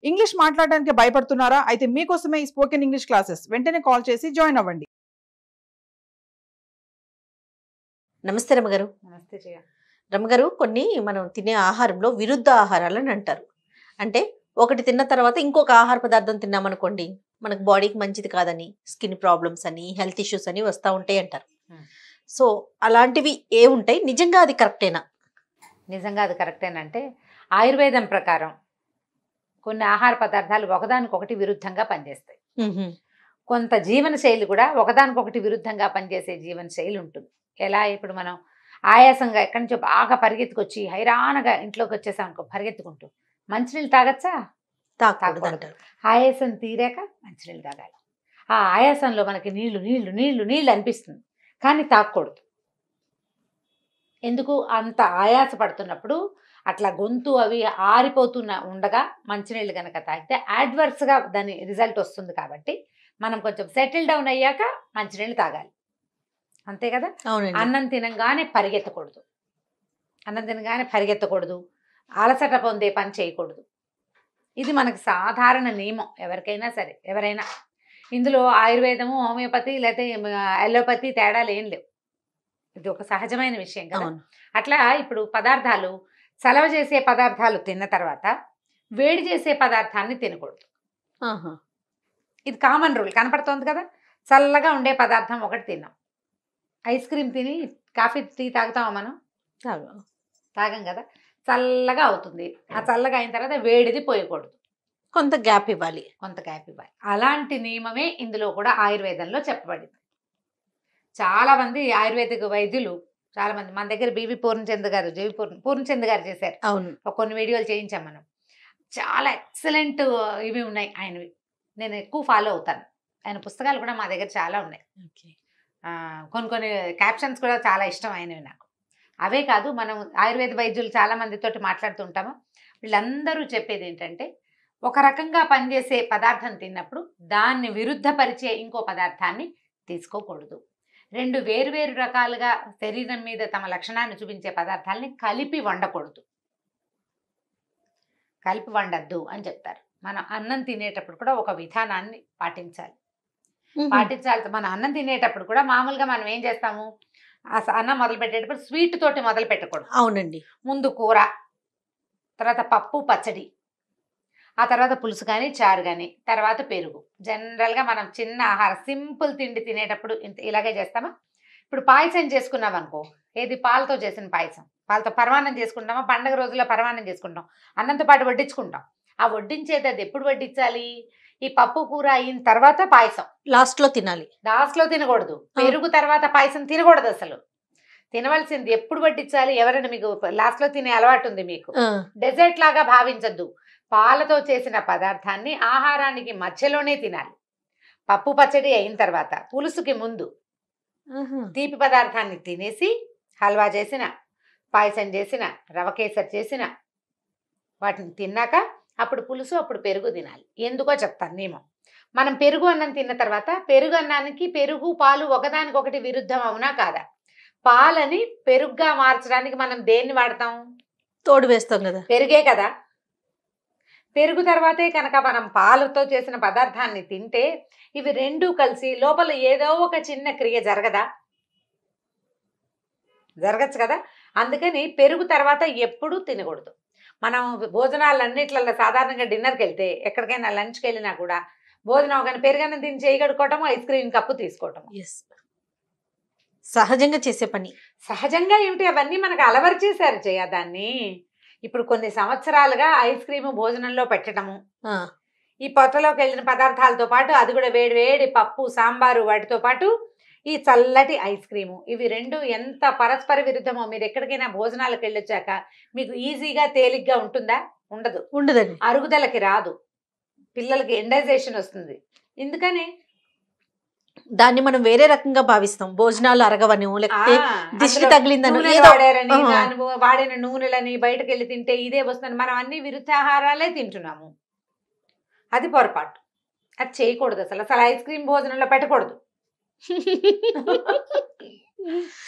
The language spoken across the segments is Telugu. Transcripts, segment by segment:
ఇంగ్లీష్ మాట్లాడడానికి భయపడుతున్నారా? అయితే మీకోసమే ఈ స్పోకెన్ ఇంగ్లీష్ క్లాసెస్. వెంటనే కాల్ చేసి జాయిన్ అవ్వండి. నమస్తే రమగారు. నమస్తే జయ. రమగారు, కొన్ని మనం తినే ఆహారంలో విరుద్ధ ఆహారాలని అంటారు. అంటే ఒకటి తిన్న తర్వాత ఇంకొక ఆహార పదార్థం తిన్నామనుకోండి, మనకు బాడీకి మంచిది కాదని, స్కిన్ ప్రాబ్లమ్స్ అని, హెల్త్ ఇష్యూస్ అని వస్తూ ఉంటాయి అంటారు. సో అలాంటివి ఏ ఉంటాయి? నిజంగా అది కరెక్టేనా? నిజంగా అది కరెక్టేనంటే ఆయుర్వేదం ప్రకారం కొన్ని ఆహార పదార్థాలు ఒకదానికొకటి విరుద్ధంగా పనిచేస్తాయి. కొంత జీవన శైలి కూడా ఒకదానికొకటి విరుద్ధంగా పనిచేసే జీవన శైలి ఉంటుంది. ఎలా ఇప్పుడు మనం ఆయాసంగా ఎక్కడి నుంచో బాగా పరిగెత్తుకొచ్చి హైరానగా ఇంట్లోకి వచ్చేసాం అనుకో, పరిగెత్తుకుంటూ మంచినీళ్ళు తాగచ్చా? తాగకూడదు. ఆయాసం తీరాక మంచినీళ్ళు తాగాలి. ఆ ఆయాసంలో మనకి నీళ్లు నీళ్లు నీళ్లు నీళ్లు అనిపిస్తుంది, కానీ తాగకూడదు. ఎందుకు? అంత ఆయాస పడుతున్నప్పుడు అట్లా గొంతు అవి ఆరిపోతున్న ఉండగా మంచినీళ్ళు కనుక తాగితే యాడ్వర్స్గా దాని రిజల్ట్ వస్తుంది. కాబట్టి మనం కొంచెం సెటిల్ డౌన్ అయ్యాక మంచినీళ్ళు తాగాలి, అంతే కదా. అన్నం తినంగానే పరిగెత్తకూడదు, అలసట పొందే పని చేయకూడదు. ఇది మనకు సాధారణ నియమం, ఎవరికైనా సరే. ఎవరైనా ఇందులో ఆయుర్వేదము, హోమియోపతి లేకపోతే అలోపతి తేడాలు ఏం లేవు. ఇది ఒక సహజమైన విషయం కదా. అట్లా ఇప్పుడు పదార్థాలు, చలవ చేసే పదార్థాలు తిన్న తర్వాత వేడి చేసే పదార్థాన్ని తినకూడదు. ఇది కామన్ రూల్ కనపడుతోంది కదా. చల్లగా ఉండే పదార్థం ఒకటి తిన్నాం, ఐస్ క్రీమ్ తిని కాఫీ టీ తాగుతామా మనం? తాగం కదా. చల్లగా అవుతుంది, ఆ చల్లగా అయిన తర్వాత వేడిది పోయకూడదు, కొంత గ్యాప్ ఇవ్వాలి. అలాంటి నియమమే ఇందులో కూడా ఆయుర్వేదంలో చెప్పబడింది. చాలామంది ఆయుర్వేదిక వైద్యులు, చాలామంది మన దగ్గర బీవీ పూర్ణచంద్ గారు, పూర్ణచంద్ గారు చేశారు. అవును, కొన్ని వీడియోలు చేయించాం మనం. చాలా ఎక్సలెంట్ ఇవి ఉన్నాయి ఆయనవి. నేను ఎక్కువ ఫాలో అవుతాను. ఆయన పుస్తకాలు కూడా మా దగ్గర చాలా ఉన్నాయి. కొన్ని క్యాప్షన్స్ కూడా చాలా ఇష్టం ఆయనవి నాకు. అవే కాదు, మనం ఆయుర్వేద వైద్యులు చాలా మందితోటి మాట్లాడుతుంటాము. వీళ్ళందరూ చెప్పేది ఏంటంటే, ఒక రకంగా పనిచేసే పదార్థం తిన్నప్పుడు దాన్ని విరుద్ధపరిచే ఇంకో పదార్థాన్ని తీసుకోకూడదు. రెండు వేరువేరు రకాలుగా శరీరం మీద తమ లక్షణాన్ని చూపించే పదార్థాలని కలిపి వండకూడదు, కలిపి వండద్దు అని చెప్తారు. మనం అన్నం తినేటప్పుడు కూడా ఒక విధానాన్ని పాటించాలి. మన అన్నం తినేటప్పుడు కూడా మామూలుగా మనం ఏం చేస్తాము, అన్నం మొదలు పెట్టేటప్పుడు స్వీట్ తోటి మొదలు పెట్టకూడదు. అవునండి. ముందు కూర, తర్వాత పప్పు పచ్చడి, ఆ తర్వాత పులుసు కానీ చారు కానీ, తర్వాత పెరుగు. జనరల్గా మనం చిన్న ఆహారం సింపుల్ తిండి తినేటప్పుడు ఇలాగే చేస్తామా? ఇప్పుడు పాయసం చేసుకున్నాం అనుకో, ఏది పాలతో చేసిన పాయసం, పాలతో పరమాన్నం చేసుకుంటామా? పండగ రోజుల్లో పరమాన్నం చేసుకుంటాం, అన్నంతో పాటు వడ్డించుకుంటాం. ఆ వడ్డించేది అది ఎప్పుడు వడ్డించాలి? ఈ పప్పు కూర అయిన తర్వాత పాయసం లాస్ట్లో తినాలి. లాస్ట్లో తినకూడదు. పెరుగు తర్వాత పాయసం తినకూడదు. అసలు తినవలసింది ఎప్పుడు వడ్డించాలి? ఎవరైనా మీకు లాస్ట్లో తినే అలవాటు ఉంది మీకు, డెజర్ట్ లాగా భావించద్దు. పాలతో చేసిన పదార్థాన్ని ఆహారానికి మధ్యలోనే తినాలి. పప్పు పచ్చడి అయిన తర్వాత, పులుసుకి ముందు తీపి పదార్థాన్ని తినేసి, హల్వా చేసిన, పాయసం చేసిన, రవ కేసరి చేసిన వాటిని తిన్నాక అప్పుడు పులుసు, అప్పుడు పెరుగు తినాలి. ఎందుకో చెప్తాను నియమం. మనం పెరుగు అన్నం తిన్న తర్వాత, పెరుగు అన్నానికి పెరుగు పాలు ఒకదానికొకటి విరుద్ధం అవునా కాదా? పాలని పెరుగుగా మార్చడానికి మనం దేన్ని వాడతాం? తోడు వేస్తాం కదా, పెరుగే కదా. పెరుగు తర్వాతే కనుక మనం పాలతో చేసిన పదార్థాన్ని తింటే, ఇవి రెండూ కలిసి లోపల ఏదో ఒక చిన్న క్రియ జరగచ్చు కదా. అందుకని పెరుగు తర్వాత ఎప్పుడూ తినకూడదు. మనం భోజనాలన్నిట్లలో సాధారణంగా డిన్నర్కి వెళ్తే, ఎక్కడికైనా లంచ్కి వెళ్ళినా కూడా భోజనం కానీ పెరుగన్నం తిని చేయి కడుక్కోవటం, ఐస్ క్రీమ్ కప్పు తీసుకోవటం సహజంగా చేసే పని. సహజంగా ఏమిటి, అవన్నీ మనకు అలవరిచేశారు దాన్ని. ఇప్పుడు కొన్ని సంవత్సరాలుగా ఐస్ క్రీము భోజనంలో పెట్టడము, ఈ పొట్టలోకి వెళ్ళిన పదార్థాలతో పాటు అది కూడా వేడి వేడి పప్పు సాంబారు వాటితో పాటు ఈ చల్లటి ఐస్ క్రీము, ఇవి రెండు ఎంత పరస్పర విరుద్ధమో. మీరు ఎక్కడికైనా భోజనాలకు వెళ్ళొచ్చాక మీకు ఈజీగా తేలిగ్గా ఉంటుందా? ఉండదండి. అరుగుదలకి రాదు, పిల్లలకి ఇండైజేషన్ వస్తుంది. ఎందుకని దాన్ని మనం వేరే రకంగా భావిస్తాం. భోజనాలు అరగవని, లేకపోతే దిష్టి తగిలిందని, వాడిన నూనెలని బయటకు వెళ్ళి తింటే ఇదే వస్తుంది. మనం అన్ని విరుద్ధాహారాలే తింటున్నాము. అది పొరపాటు, అది చేయకూడదు. అసలు ఐస్ క్రీమ్ భోజనంలో పెట్టకూడదు.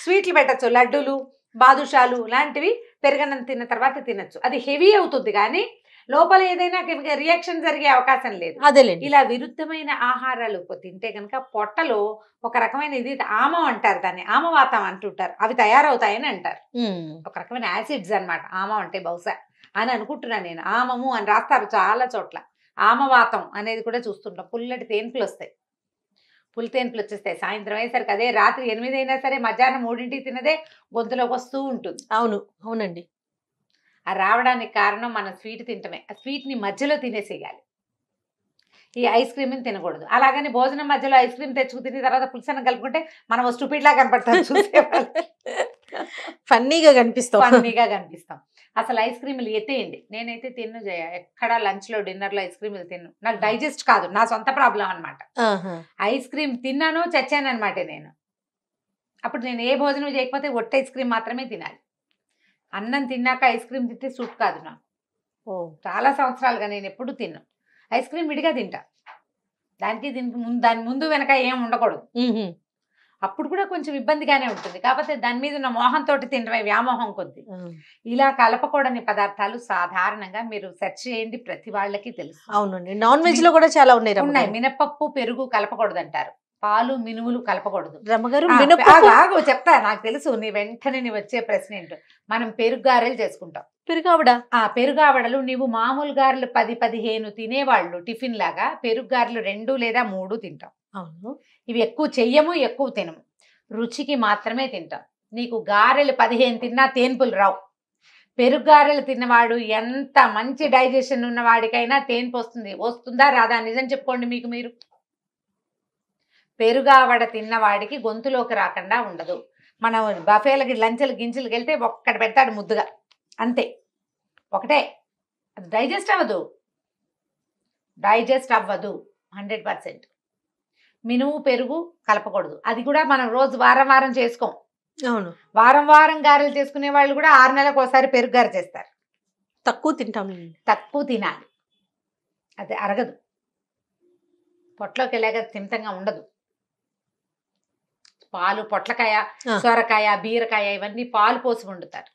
స్వీట్లు పెట్టచ్చు, లడ్డూలు, బాదుషాలు లాంటివి పెరుగన్నం తిన్న తర్వాత తినచ్చు. అది హెవీ అవుతుంది, కానీ లోపల ఏదైనా రియాక్షన్ జరిగే అవకాశం లేదు. అదేలేండి. ఇలా విరుద్ధమైన ఆహారాలు తింటే కనుక పొట్టలో ఒక రకమైన ఇది ఆమం అంటారు, దాన్ని ఆమవాతం అంటుంటారు, అవి తయారవుతాయని అంటారు. ఒక రకమైన యాసిడ్స్ అన్నమాట ఆమం అంటే, బహుశా అని అనుకుంటున్నాను నేను. ఆమము అని రాస్తారు చాలా చోట్ల. ఆమవాతం అనేది కూడా చూస్తుంటాం. పుల్లటి తేన్పులు వస్తాయి, పులి తేన్పులు వచ్చేస్తాయి సాయంత్రం అయ్యేసరికి. అదే రాత్రి 8 అయినా సరే మధ్యాహ్నం 3ంటికి తినదే గొంతులోకి వస్తూ ఉంటుంది. అవును, అవునండి. ఆ రావడానికి కారణం మనం స్వీట్ తింటమే. ఆ స్వీట్ని మధ్యలో తినేసేయాలి, ఈ ఐస్ క్రీమ్ని తినకూడదు. అలాగని భోజనం మధ్యలో ఐస్ క్రీమ్ తెచ్చుకు తిని తర్వాత పులుసన్నం కలుపుకుంటే మనం స్టూపిడ్ లా కనపడతాం చూసేవాళ్ళు. ఫన్నీగా కనిపిస్తాం. ఫన్నీగా కనిపిస్తాం. అసలు ఐస్ క్రీములు ఎత్తేయండి. నేనైతే తిన్ను జయ, ఎక్కడ లంచ్లో డిన్నర్లో ఐస్ క్రీములు తిన్ను. నాకు డైజెస్ట్ కాదు, నా సొంత ప్రాబ్లం అనమాట. ఐస్ క్రీమ్ తిన్నాను చచ్చాను అనమాట నేను. అప్పుడు నేను ఏ భోజనం చేయకపోతే ఒట్టి ఐస్ క్రీమ్ మాత్రమే తినాలి. అన్నం తిన్నాక ఐస్ క్రీమ్ తింటే సూట్ కాదు నాకు. చాలా సంవత్సరాలుగా నేను ఎప్పుడు తిన్నా. ఐస్ క్రీమ్ విడిగా తింటా, దానికి దీనికి దాని ముందు వెనక ఏం ఉండకూడదు. అప్పుడు కూడా కొంచెం ఇబ్బందిగానే ఉంటుంది, కాకపోతే దాని మీద ఉన్న మోహంతో తినడమే, వ్యామోహం కొద్ది. ఇలా కలపకూడని పదార్థాలు సాధారణంగా మీరు సెర్చ్ చేయండి, ప్రతి వాళ్ళకి తెలుసు. అవునండి, నాన్ వెజ్ లో కూడా చాలా ఉన్నాయి. మినపప్పు పెరుగు కలపకూడదు అంటారు, పాలు మినుములు కలపకూడదు. రమ్మగారు చెప్తా, నాకు తెలుసు. నీ వెంటనే నీ వచ్చే ప్రశ్న ఏంటో. మనం పెరుగు గారెలు చేసుకుంటాం. పెరుగావడ పెరుగావడలు నీవు మామూలు గారెలు 10-15 తినేవాళ్ళు టిఫిన్ లాగా పెరుగు గారెలు 2 లేదా 3 తింటాం. అవును, ఇవి ఎక్కువ చెయ్యము, ఎక్కువ తినము, రుచికి మాత్రమే తింటాం. నీకు గారెలు 15 తిన్నా తేన్పులు రావు. పెరుగు గారెలు తిన్నవాడు ఎంత మంచి డైజెషన్ ఉన్నవాడికైనా తేన్పు వస్తుందా రాదా? నిజం చెప్పుకోండి మీకు మీరు. పెరుగావడ తిన్నవాడికి గొంతులోకి రాకుండా ఉండదు. మనం బఫేలకి లంచ్లు గింజలకు వెళ్తే ఒక్కటి పెడతాడు ముద్దుగా, అంతే, ఒకటే. అది డైజెస్ట్ అవ్వదు 100%. మినుము పెరుగు కలపకూడదు. అది కూడా మనం రోజు వారం వారం చేసుకోం. అవును, వారం వారం గారెలు చేసుకునే వాళ్ళు కూడా 6 నెలలకు ఒకసారి పెరుగు గారె చేస్తారు. తక్కువ తింటాం, తక్కువ తినాలి, అది అరగదు, పొట్లోకి వెళ్ళాక తిమితంగా ఉండదు. పాలు, పొట్లకాయ, సొరకాయ, బీరకాయ ఇవన్నీ పాలు పోసి వండుతారు.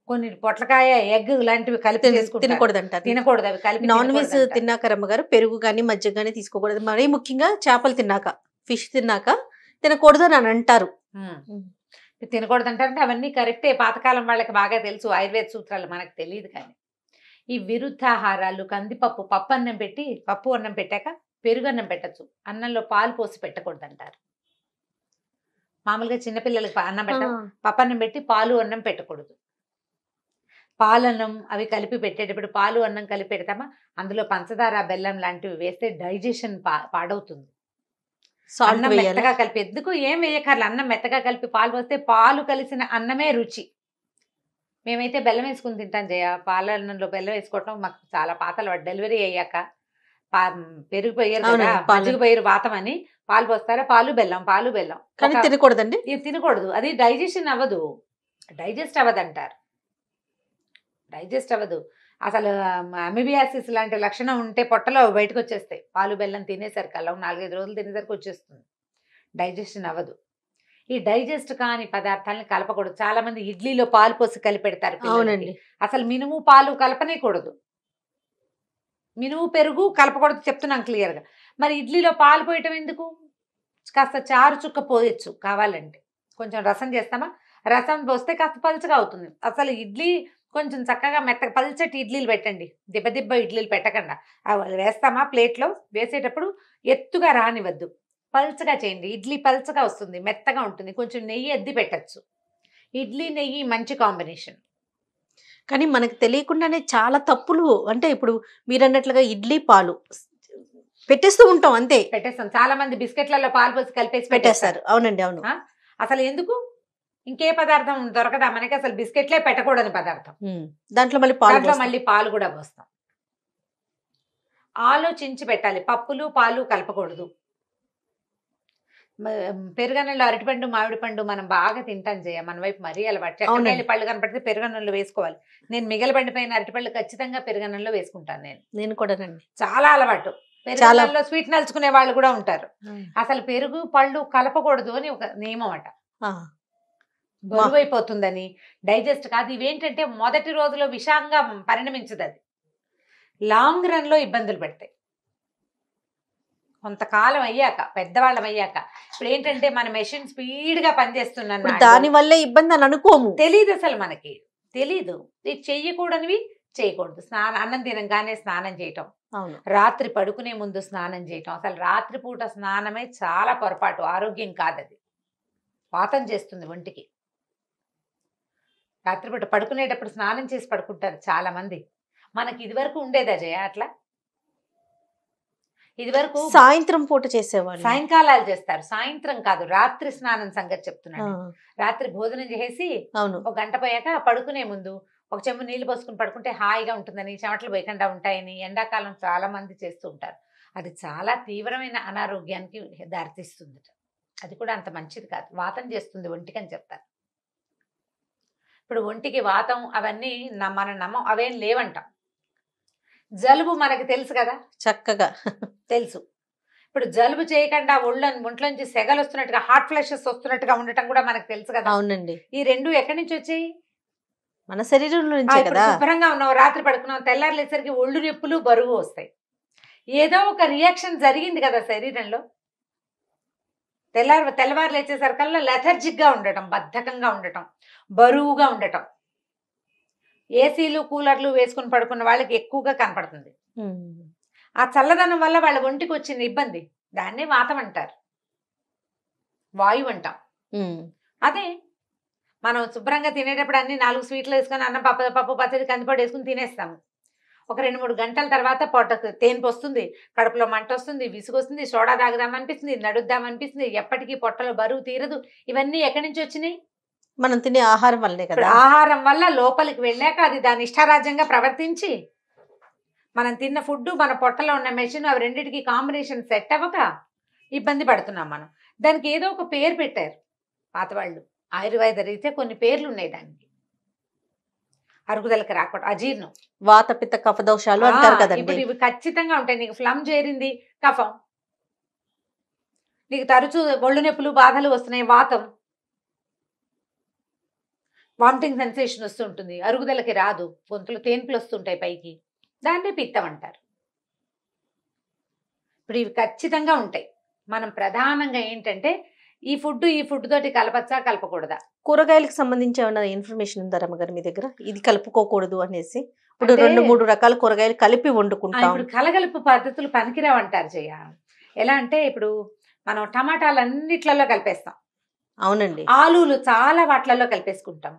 కొన్ని పొట్లకాయ, ఎగ్ లాంటివి కలిపి తినకూడదు అంటారు. తినకూడదు, అవి కలిపి. నాన్ వెజ్ తిన్నాక రమ్మగారు పెరుగు కానీ మజ్జిగ కానీ తీసుకోకూడదు. మరీ ముఖ్యంగా చేపలు తిన్నాక, ఫిష్ తిన్నాక తినకూడదు అని అంటారు. తినకూడదు అంటారంటే అవన్నీ కరెక్టే, పాతకాలం వాళ్ళకి బాగా తెలుసు, ఆయుర్వేద సూత్రాలు మనకు తెలియదు. కానీ ఈ విరుద్ధాహారాలు, కందిపప్పు, పప్పు అన్నం పెట్టాక పెరుగు అన్నం పెట్టచ్చు, అన్నంలో పాలు పోసి పెట్టకూడదు అంటారు. మామూలుగా చిన్నపిల్లలకి అన్నం పెట్టాం, పప్పు అన్నం పెట్టి పాలు అన్నం పెట్టకూడదు. పాలన్నం అవి కలిపి పెట్టేటప్పుడు పాలు అన్నం కలిపి పెడతామా, అందులో పంచదార, బెల్లం లాంటివి వేస్తే డైజెషన్ పాడవుతుంది. అన్నం మెత్తగా కలిపి, ఎందుకు ఏం వేయకర్ల, అన్నం మెత్తగా కలిపి పాలు పోస్తే పాలు కలిసిన అన్నమే రుచి. మేమైతే బెల్లం వేసుకుని తింటాం జయ. పాలన్నంలో బెల్లం వేసుకోవటం మాకు చాలా పాతలు. డెలివరీ అయ్యాక పెరుగు పోయారు కదా, మజ్జిగ పోయారు వాతం అని, పాలు పోస్తారా, పాలు బెల్లం కానీ తినకూడదండి. తినకూడదు, అది డైజెషన్ అవ్వదు, డైజెస్ట్ అవ్వదంటారు. డైజెస్ట్ అవ్వదు అసలు. అమిబియాసిస్ లాంటి లక్షణం ఉంటే పొట్టలో బయటకు వచ్చేస్తాయి. పాలు బెల్లం తినేసరికి అలా 4-5 రోజులు తినేసరికి వచ్చేస్తుంది, డైజెషన్ అవ్వదు. ఈ డైజెస్ట్ కాని పదార్థాలను కలపకూడదు. చాలా మంది ఇడ్లీలో పాలు పోసి కలిపెడతారు. అవునండి, అసలు మినుము పాలు కలపనేకూడదు, మినుము పెరుగు కలపకూడదు చెప్తున్నాం క్లియర్గా. మరి ఇడ్లీలో పాలు పోయటం ఎందుకు? కాస్త చారు చుక్క పోయొచ్చు కావాలంటే. కొంచెం రసం చేస్తామా, రసం పోస్తే కాస్త పలుచగా అవుతుంది. అసలు ఇడ్లీ కొంచెం చక్కగా మెత్తగా పల్చటి ఇడ్లీలు పెట్టండి, దిబ్బ ఇడ్లీలు పెట్టకుండా. అవి వేస్తామా ప్లేట్లో, వేసేటప్పుడు ఎత్తుగా రానివద్దు, పల్చగా చేయండి. ఇడ్లీ పల్చగా వస్తుంది, మెత్తగా ఉంటుంది. కొంచెం నెయ్యి అద్ది పెట్టచ్చు. ఇడ్లీ నెయ్యి మంచి కాంబినేషన్. కానీ మనకు తెలియకుండానే చాలా తప్పులు. అంటే ఇప్పుడు మీరు అన్నట్లుగా ఇడ్లీ పాలు పెట్టేస్తూ ఉంటాం, అంతే పెట్టేస్తాం. చాలా మంది బిస్కెట్లలో పాలు పోసి కలిపేసి పెట్టేస్తారు. అవునండి, అవును. అసలు ఎందుకు? ఇంకే పదార్థం దొరకదా మనకి? అసలు బిస్కెట్లే పెట్టకూడని పదార్థం, దాంట్లో మళ్ళీ పాలు కూడా పోస్తాం. ఆలోచించి పెట్టాలి. పప్పులు పాలు కలపకూడదు. పెరుగన్నంలో అరటిపండు, మామిడి పండు మనం బాగా తింటాం చేయ, మన వైపు మరీ అలవాటు. చెక్కకాయలు పళ్ళు కనపడితే పెరుగన్నంలో వేసుకోవాలి. నేను మిగలబండిపోయిన అరటిపళ్ళు ఖచ్చితంగా పెరుగన్నంలో వేసుకుంటాను. నేను కూడా చాలా అలవాటు. పెరుగన్నంలో స్వీట్ నలుచుకునే వాళ్ళు కూడా ఉంటారు. అసలు పెరుగు పళ్ళు కలపకూడదు అని ఒక నియమం అట. బరువు అయిపోతుందని, డైజెస్ట్ కాదు. ఇవేంటంటే మొదటి రోజులో విషంగా పరిణమించదు, అది లాంగ్ రన్లో ఇబ్బందులు పెడతాయి. కొంతకాలం అయ్యాక, పెద్దవాళ్ళం అయ్యాక, ఇప్పుడు ఏంటంటే మన మెషిన్ స్పీడ్గా పనిచేస్తున్నాను, దాని వల్లే ఇబ్బంది అని అనుకోము. తెలియదు అసలు, మనకి తెలీదు. ఇది చెయ్యకూడనివి చేయకూడదు. అన్నం తినగానే స్నానం చేయటం, అవును, రాత్రి పడుకునే ముందు స్నానం చేయటం. అసలు రాత్రిపూట స్నానమే చాలా పొరపాటు, ఆరోగ్యం కాదది, వాతం చేస్తుంది ఒంటికి. రాత్రిపూట పడుకునేటప్పుడు స్నానం చేసి పడుకుంటారు చాలా మంది. మనకి ఇదివరకు ఉండేదా జయ అట్లా? ఇదివరకు సాయంత్రం పూట చేసేవాళ్ళు, సాయంకాలాలు చేస్తారు, సాయంత్రం కాదు, రాత్రి స్నానం సంగతి చెప్తున్నాను. రాత్రి భోజనం చేసి అవును, ఒక గంట పోయాక పడుకునే ముందు ఒక చెంబు నీళ్లు పోసుకుని పడుకుంటే హాయిగా ఉంటుందని, చెమటలు పోయకుండా ఉంటాయని ఎండాకాలం చాలా మంది చేస్తూ ఉంటారు. అది చాలా తీవ్రమైన అనారోగ్యానికి దారితీస్తుంది. అది కూడా అంత మంచిది కాదు, వాతం చేస్తుంది ఒంటికి అని చెప్తారు. ఇప్పుడు ఒంటికి వాతం అవన్నీ మనం నమ్మం, అవేం లేవంటాం. జలుబు మనకి తెలుసు కదా, చక్కగా తెలుసు. ఇప్పుడు జలుబు చేయకుండా ఒంట్లోంచి సెగలు వస్తున్నట్టుగా, హార్ట్ ఫ్లాషెస్ వస్తున్నట్టుగా ఉండటం కూడా మనకు తెలుసు కదా. అవునండి, ఈ రెండు ఎక్కడి నుంచి వచ్చాయి? మన శరీరంలో నుంచే కదా. శుభ్రంగా ఉన్నావు, రాత్రి పడుకున్నావు, తెల్లారులేసరికి ఒళ్ళు నొప్పులు, బరువు వస్తాయి. ఏదో ఒక రియాక్షన్ జరిగింది కదా శరీరంలో. తెల్లవారు లేచేసరికల్లా లెథర్జిక్గా ఉండటం, బద్ధకంగా ఉండటం, బరువుగా ఉండటం. ఏసీలు కూలర్లు వేసుకుని పడుకున్న వాళ్ళకి ఎక్కువగా కనపడుతుంది. ఆ చల్లదనం వల్ల వాళ్ళ ఒంటికి వచ్చిన ఇబ్బంది, దాన్నే వాతం అంటారు, వాయువు అంటాం. అదే మనం శుభ్రంగా తినేటప్పుడు అన్ని 4 స్వీట్లు వేసుకొని, అన్నం పప్పు పచ్చడి కందిపొడి వేసుకుని తినేస్తాము. ఒక 2-3 గంటల తర్వాత పొట్టకు తేన్పు వస్తుంది, కడుపులో మంట వస్తుంది, విసుగు వస్తుంది, సోడా తాగుదామనిపిస్తుంది, నడుద్దామనిపిస్తుంది, ఎప్పటికీ పొట్టలో బరువు తీరదు. ఇవన్నీ ఎక్కడి నుంచి వచ్చినాయి? మనం తినే ఆహారం వల్లే కదా. ఆహారం వల్ల లోపలికి వెళ్ళాక అది దాని ఇష్టారాజ్యంగా ప్రవర్తించి, మనం తిన్న ఫుడ్, మన పొట్టలో ఉన్న మెషిన్, అవి రెండింటికి కాంబినేషన్ సెట్ అవ్వక ఇబ్బంది పడుతున్నాం మనం. దానికి ఏదో ఒక పేరు పెట్టారు పాతవాళ్ళు, ఆయుర్వేద రీత్యా కొన్ని పేర్లు ఉన్నాయి దానికి. అరుగుదలకి రాకూడదు, అజీర్ణం, వాత పిత్త కఫ దోషాలు అంటారు కదండి. ఇప్పుడు ఇవి ఖచ్చితంగా ఉంటాయి. నీకు ఫ్లమ్ చేరింది, కఫం. నీకు తరచూ ఒళ్ళు నొప్పులు, బాధలు వస్తున్నాయి, వాతం. వామిటింగ్ సెన్సేషన్ వస్తుంటుంది, అరుగుదలకి రాదు, గొంతులు తేన్పులు వస్తుంటాయి పైకి, దాన్ని పిత్తం అంటారు. ఇప్పుడు ఇవి ఖచ్చితంగా ఉంటాయి. మనం ప్రధానంగా ఏంటంటే ఈ ఫుడ్ తోటి కలపచ్చా కలపకూడదా? కూరగాయలకు సంబంధించి ఏమైనా ఇన్ఫర్మేషన్ ఉందా రమ్మగారు మీ దగ్గర? ఇది కలుపుకోకూడదు అనేసి. ఇప్పుడు 2-3 రకాల కూరగాయలు కలిపి వండుకుంటాం. ఇప్పుడు కలగలుపు పద్ధతులు పనికిరావు అంటారు జయ. ఎలా అంటే ఇప్పుడు మనం టమాటాలు అన్నిట్లలో కలిపేస్తాం. అవునండి. ఆలులు చాలా వాటిలలో కలిపేసుకుంటాం.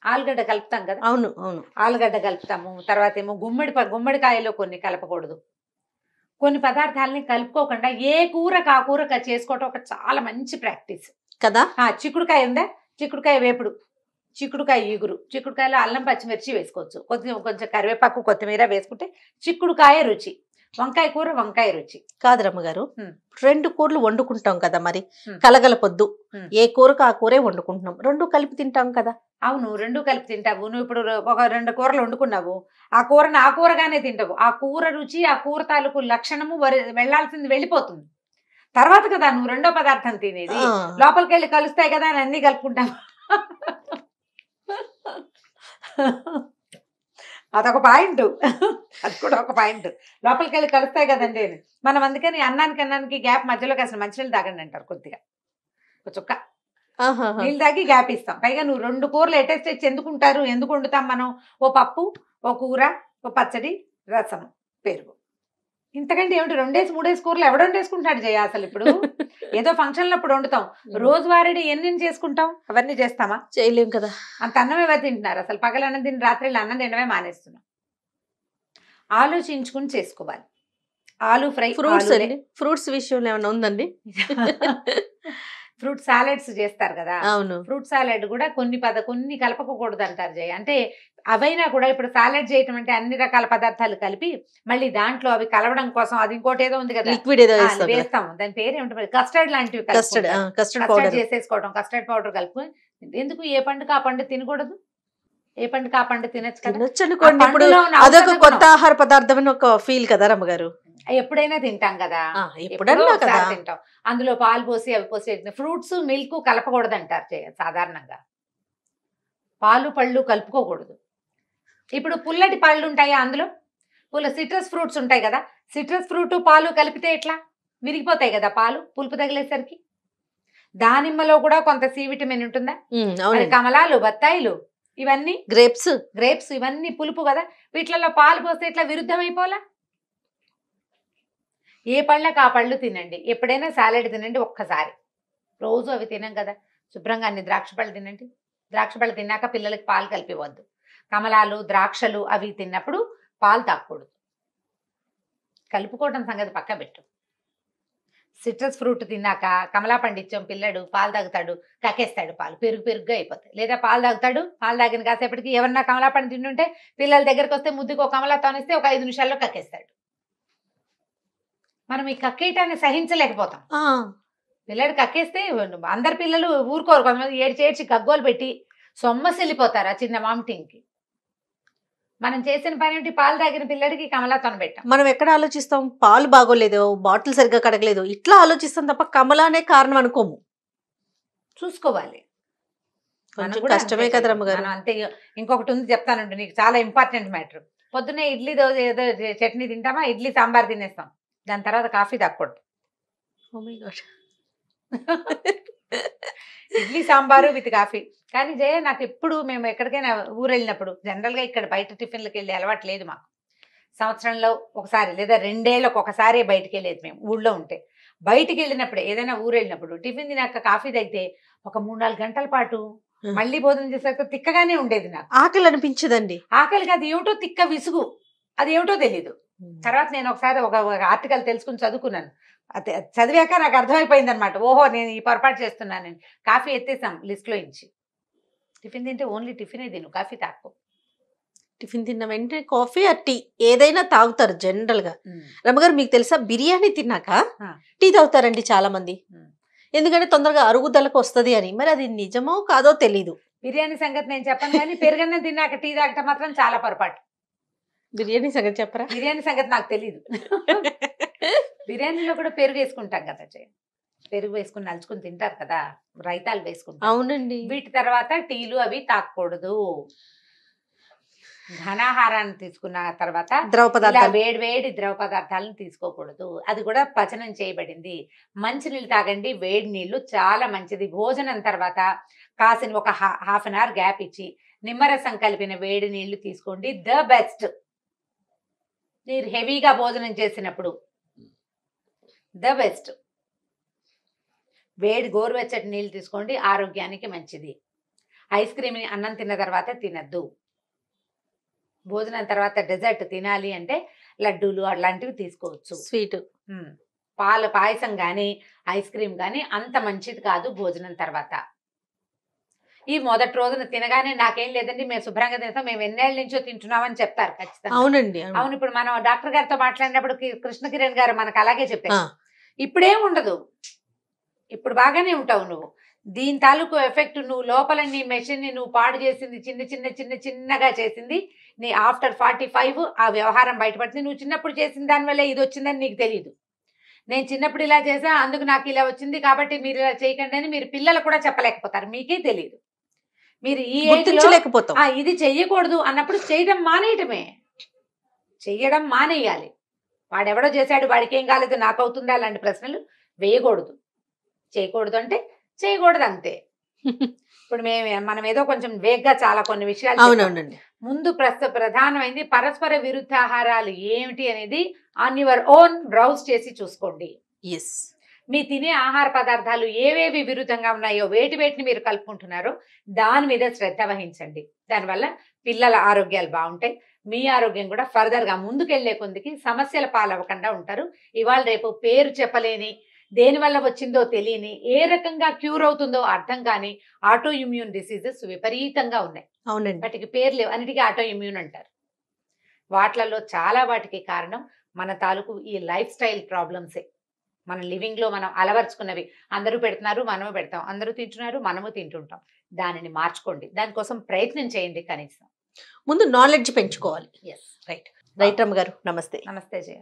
ఆలుగడ్డ కలుపుతాం కదా. అవును అవును, ఆలుగడ్డ కలుపుతాము. తర్వాత ఏమో గుమ్మడికాయలో కొన్ని కలపకూడదు. కొన్ని పదార్థాలని కలుపుకోకుండా ఏ కూరకు ఆ కూర చేసుకోవటం ఒక చాలా మంచి ప్రాక్టీస్ కదా. చిక్కుడుకాయ ఉందా, చిక్కుడుకాయ వేపుడు, చిక్కుడుకాయ ఈగురు, చిక్కుడుకాయలో అల్లం పచ్చిమిర్చి వేసుకోవచ్చు, కొంచెం కరివేపాకు కొత్తిమీర వేసుకుంటే చిక్కుడుకాయ రుచి. వంకాయ కూర వంకాయ రుచి కాదు రమ్మగారు. 2 కూరలు వండుకుంటాం కదా, మరి కలగలపొద్దు. ఏ కూరకు ఆ కూరే వండుకుంటున్నాం, 2 కలిపి తింటాం కదా. అవును, 2 కలిపి తింటావు. నువ్వు ఇప్పుడు ఒక 2 కూరలు వండుకున్నావు, ఆ కూరను ఆ కూరగానే తింటావు. ఆ కూర రుచి, ఆ కూర తాలూకు లక్షణము వెళ్లాల్సింది వెళ్ళిపోతుంది. తర్వాత కదా నువ్వు రెండో పదార్థం తినేది. లోపలికి వెళ్ళి కలుస్తాయి కదా అని అన్ని కలుపుకుంటావు. అదొక పాయింట్, అది కూడా ఒక పాయింట్. లోపలికి వెళ్ళి కలుస్తాయి కదండి మనం. అందుకని అన్నానికి గ్యాప్ మధ్యలోకి అసలు మంచినీళ్ళు తాగండి అంటారు. కొద్దిగా ఒక చుక్క నీళ్ళు తాగి గ్యాప్ ఇస్తాం. పైగా నువ్వు 2 కూరలు ఎటేస్ట్ ఎందుకు వండుతాం మనం? ఓ పప్పు, ఓ కూర, ఓ పచ్చడి, రసం, పెరుగు. ఇంతకంటే ఏమిటి? 2-3 కూరలు ఎవడు వండేసుకుంటాడు జయ? అసలు ఇప్పుడు ఏదో ఫంక్షన్లో అప్పుడు వండుతాం, రోజువారీ ఎన్ని చేసుకుంటాం? అవన్నీ చేస్తామా? చేయలేం కదా. అంత అన్నం ఎవరు తింటున్నారు అసలు? పగల అన్నం తిని రాత్రి అన్నం తినడమే మానేస్తున్నాం. ఆలోచించుకుని చేసుకోవాలి. ఆలు ఫ్రై, ఫ్రూట్స్ విషయంలో ఏమైనా ఉందండి? ఫ్రూట్ సాలెడ్స్ చేస్తారు కదా. అవును, ఫ్రూట్ సాలెడ్ కూడా కొన్ని కలపకూడదు అంటారు జయ. అంటే అవైనా కూడా ఇప్పుడు సాలెడ్ చేయటం అంటే అన్ని రకాల పదార్థాలు కలిపి మళ్ళీ దాంట్లో అవి కలవడం కోసం అది ఇంకోటి ఏదో ఉంది కదా, లిక్విడ్ ఏదో వేస్తాం. దాని పేరు ఏమిటి? కస్టర్డ్ లాంటివి, కస్టర్డ్ చేసేసుకోవడం. కస్టర్డ్ పౌడర్ కలుపుకొని ఎందుకు? ఏ పండుగ ఆ పండు తినకూడదు? ఏ పండుగ ఆ పండు తినొచ్చు అనుకోండి. ఇప్పుడు అదొక కొత్త ఆహార పదార్థం అని ఒక ఫీల్ కదా రమ్మగారు. ఎప్పుడైనా తింటాం కదా, ఎప్పుడన్నా కదా తింటాం. అందులో పాలు పోసి అవి పోసి ఫ్రూట్స్ మిల్క్ కలపకూడదు అంటారు సాధారణంగా. పాలు పళ్ళు కలుపుకోకూడదు. ఇప్పుడు పుల్లటి పళ్ళు ఉంటాయా? అందులో సిట్రస్ ఫ్రూట్స్ ఉంటాయి కదా, సిట్రస్ ఫ్రూట్ పాలు కలిపితే ఎట్లా విరిగిపోతాయి కదా పాలు పులుపు తగిలేసరికి. దానిమ్మలో కూడా కొంత సి విటమిన్ ఉంటుందా? మరి కమలాలు, బత్తాయిలు, ఇవన్నీ గ్రేప్స్ ఇవన్నీ పులుపు కదా, వీటిలలో పాలు పోస్తే ఇట్లా విరుద్ధమైపోలా. ఏ పళ్ళకి ఆ పళ్ళు తినండి, ఎప్పుడైనా సాలెడ్ తినండి ఒక్కసారి, రోజు అవి తినం కదా. శుభ్రంగా అన్ని ద్రాక్ష పళ్ళు తినండి, ద్రాక్ష పళ్ళు తిన్నాక పిల్లలకి పాలు కలిపివద్దు. కమలాలు, ద్రాక్షలు అవి తిన్నప్పుడు పాలు తాగకూడదు. కలుపుకోవడం సంగతి పక్క పెట్టు. సిట్రస్ ఫ్రూట్ తిన్నాక కమలా పండిచ్చం పిల్లడు పాలు తాగుతాడు, కక్కేస్తాడు, పాలు పెరుగుగా అయిపోతాయి. లేదా పాలు తాగుతాడు, పాలు తాగిన కాసేపటికి ఎవరన్నా కమలా పండు తింటుంటే పిల్లల దగ్గరికి వస్తే ముద్దుకు ఒక కమలా తోనిస్తే ఒక 5 నిమిషాల్లో కక్కేస్తాడు. మనం ఈ కక్కేయటాన్ని సహించలేకపోతాం. పిల్లడు కక్కేస్తే అందరు పిల్లలు ఊరుకోరు, కొంతమంది ఏడ్చి గగ్గోలు పెట్టి సొమ్మసిల్లిపోతారు ఆ చిన్న వామిటింగ్కి. మనం చేసిన పని ఏంటి, పాలు తాగిన పిల్లడికి కమలా తొనబెట్టాం. మనం ఎక్కడ ఆలోచిస్తాం, పాలు బాగోలేదు, బాటిల్ సరిగ్గా కడగలేదు, ఇట్లా ఆలోచిస్తాం తప్ప కమలానే కారణం అనుకోము. చూసుకోవాలి, కొంచెం కష్టమే కదా రమ్మగారు. అంతే. ఇంకొకటి ఉంది చెప్తానండి నీకు, చాలా ఇంపార్టెంట్ మ్యాటర్. పొద్దున్నే ఇడ్లీ దోశ ఏదో చట్నీ తింటామా, ఇడ్లీ సాంబార్ తినేస్తాం, దాని తర్వాత కాఫీ తాగకూడదు. Idli sambar with coffee. కానీ జయ నాకు ఎప్పుడు మేము ఎక్కడికైనా ఊరు వెళ్ళినప్పుడు జనరల్గా ఇక్కడ బయట టిఫిన్లకు వెళ్ళి అలవాటు లేదు మాకు. సంవత్సరంలో ఒకసారి లేదా 2 ఏళ్ళకు ఒకసారి బయటికి వెళ్ళేది మేము ఊళ్ళో ఉంటే. బయటికి వెళ్ళినప్పుడు ఏదైనా ఊరు వెళ్ళినప్పుడు టిఫిన్ తినాక కాఫీ తాగితే ఒక 3-4 గంటల పాటు మళ్ళీ భోజనం చేసాక తిక్కగానే ఉండేది. నాకు ఆకలి అనిపించదండి. ఆకలికి అది ఏమిటో తిక్క విసుగు, అది ఏమిటో తెలీదు. తర్వాత నేను ఒకసారి ఒక ఆర్టికల్ తెలుసుకుని చదువుకున్నాను. చదివాక నాకు అర్థమైపోయింది అనమాట, ఓహో నేను ఈ పొరపాటు చేస్తున్నాను. నేను కాఫీ ఎత్తేసాం లిస్ట్లో ఇచ్చి. టిఫిన్ తింటే ఓన్లీ టిఫినే తిను, కాఫీ తాకు. టిఫిన్ తిన్న వెంటనే కాఫీ ఆ టీ ఏదైనా తాగుతారు జనరల్ గా. రమ్మగారు మీకు తెలుసా, బిర్యానీ తిన్నాక టీ తాగుతారండి చాలా మంది, ఎందుకంటే తొందరగా అరుగుదలకు వస్తుంది అని. మరి అది నిజమో కాదో తెలీదు. బిర్యానీ సంగతి నేను చెప్పను కానీ పెరుగన్నం తిన్నాక టీ తాగటం మాత్రం చాలా పొరపాటు. బిర్యానీ సంగతి చెప్పరా? బిర్యానీ సంగతి నాకు తెలీదు. బిర్యానీలో కూడా పెరుగు వేసుకుంటాం కదా, పెరుగు వేసుకుని నలుచుకుని తింటారు కదా, రైతాలు వేసుకుంటారు. అవునండి. వీటి తర్వాత టీలు అవి తాగకూడదు. ఘనాహారాన్ని తీసుకున్న తర్వాత వేడి ద్రవ పదార్థాలను తీసుకోకూడదు. అది కూడా పచనం చేయబడింది. మంచినీళ్ళు తాగండి, వేడి నీళ్లు చాలా మంచిది. భోజనం తర్వాత కాసిన ఒక హాఫ్ అన్ అవర్ గ్యాప్ ఇచ్చి నిమ్మరసం కలిపిన వేడి నీళ్లు తీసుకోండి, ద బెస్ట్. మీరు హెవీగా భోజనం చేసినప్పుడు ద బెస్ట్. వేడి గోరువెచ్చటి నీళ్ళు తీసుకోండి, ఆరోగ్యానికి మంచిది. ఐస్ క్రీమ్ అన్నం తిన్న తర్వాత తినద్దు. భోజనం తర్వాత డెజర్ట్ తినాలి అంటే లడ్డూలు అలాంటివి తీసుకోవచ్చు, స్వీట్. పాయసం కానీ ఐస్ క్రీమ్ కానీ అంత మంచిది కాదు భోజనం తర్వాత. ఈ మొదటి రోజున తినగానే నాకేం లేదండి మేము శుభ్రంగా తింటాం, మేము ఎన్నేళ్ళ నుంచో తింటున్నామని చెప్తారు ఖచ్చితంగా. అవునండి. అవును. ఇప్పుడు మనం డాక్టర్ గారితో మాట్లాడినప్పుడు కృష్ణ కిరణ్ గారు మనకు అలాగే చెప్పారు, ఇప్పుడేం ఉండదు, ఇప్పుడు బాగానే ఉంటావు నువ్వు. దీని తాలూకు ఎఫెక్ట్ నువ్వు లోపల నీ మెషిన్ని నువ్వు పాడు చేసింది, చిన్నగా చేసింది నీ ఆఫ్టర్ 45 ఆ వ్యవహారం బయటపడుతుంది. నువ్వు చిన్నప్పుడు చేసిన దానివల్ల ఇది వచ్చిందని నీకు తెలియదు. నేను చిన్నప్పుడు ఇలా చేసా అందుకు నాకు ఇలా వచ్చింది కాబట్టి మీరు ఇలా చేయకండి అని మీరు పిల్లలు కూడా చెప్పలేకపోతారు, మీకే తెలియదు. మీరు ఈ ఇది చెయ్యకూడదు అన్నప్పుడు చేయడం మానేయాలి. వాడెవడో చేశాడు వాడికి ఏం కాలేదు నాకు అవుతుందా అలాంటి ప్రశ్నలు వేయకూడదు. చేయకూడదు అంటే చేయకూడదు అంతే. ఇప్పుడు మనం ఏదో కొంచెం వేగ్గా చాలా కొన్ని విషయాలు. ముందు ప్రధానమైంది పరస్పర విరుద్ధ ఆహారాలు ఏమిటి అనేది ఆన్ యువర్ ఓన్ బ్రౌజ్ చేసి చూసుకోండి. మీ తినే ఆహార పదార్థాలు ఏవేవి విరుద్ధంగా ఉన్నాయో వేటిని మీరు కలుపుకుంటున్నారో దాని మీద శ్రద్ధ వహించండి. దానివల్ల పిల్లల ఆరోగ్యాలు బాగుంటాయి, మీ ఆరోగ్యం కూడా ఫర్దర్గా ముందుకెళ్లే కొందికి సమస్యల పాలవ్వకుండా ఉంటారు. ఇవాళ రేపు పేరు చెప్పలేని, దేనివల్ల వచ్చిందో తెలియని, ఏ రకంగా క్యూర్ అవుతుందో అర్థం కాని ఆటో ఇమ్యూన్ డిసీజెస్ విపరీతంగా ఉన్నాయి. అవునండి. వాటికి పేరు లేవు, అన్నిటికీ ఆటో ఇమ్యూన్ అంటారు. వాటిలలో చాలా వాటికి కారణం మన తాలూకు ఈ లైఫ్ స్టైల్ ప్రాబ్లమ్సే. మన లివింగ్ లో మనం అలవర్చుకున్నవి. అందరూ పెడుతున్నారు మనము పెడతాం, అందరూ తింటున్నారు మనము తింటుంటాం. దానిని మార్చుకోండి, దానికోసం ప్రయత్నం చేయండి. కనీసం ముందు నాలెడ్జ్ పెంచుకోవాలి. రైట్ రమ్మ గారు, నమస్తే. నమస్తే జయ.